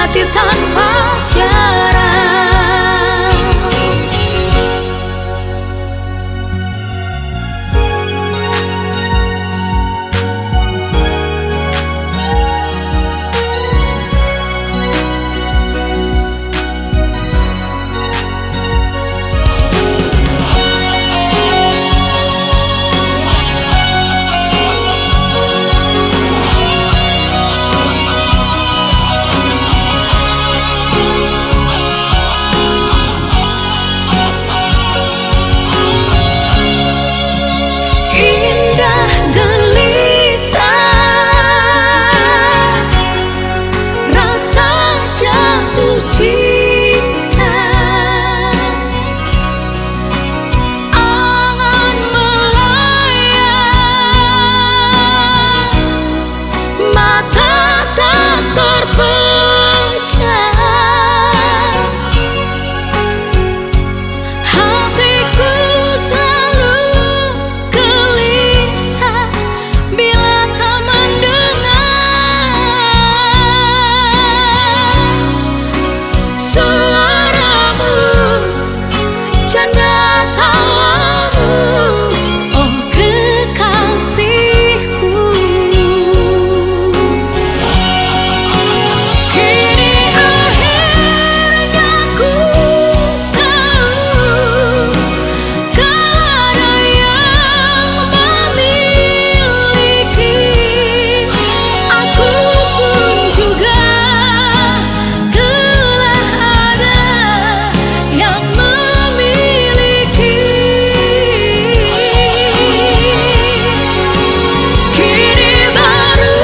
sejati tanpa syarat. Indah gelisah rasa jatuh cinta, angan melayang, mata tak terpejam, hatiku selalu bila tak mendengar suaramu, canda tawamu, oh kekasihku. Kini akhirnya ku tahu kalau ada yang memiliki, aku pun juga telah ada yang memiliki. Kini baru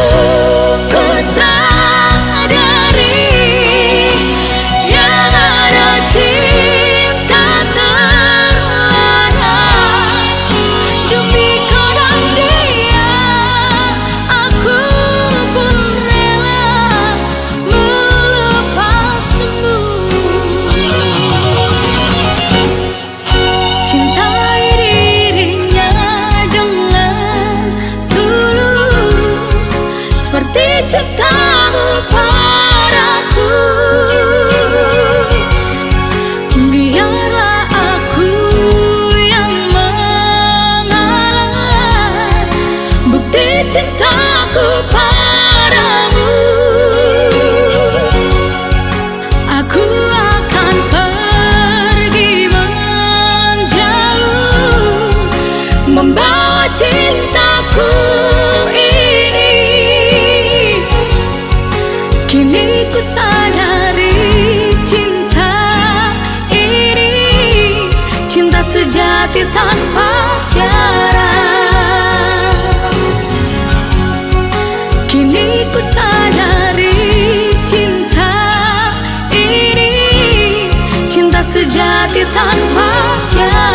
ku sadari yang ada cinta terlarang. Demi kau dan dia, aku pun rela melepasmu. Cintai dirinya dengan tulus seperti cintamu padaku. Biarlah aku yang mengalah bukti cintaku padamu. Aku akan pergi menjauh, membawa cintaku ini. Kini ku sadari cinta ini cinta sejati tanpa syarat. Kini ku sadari cinta ini cinta sejati tanpa syarat.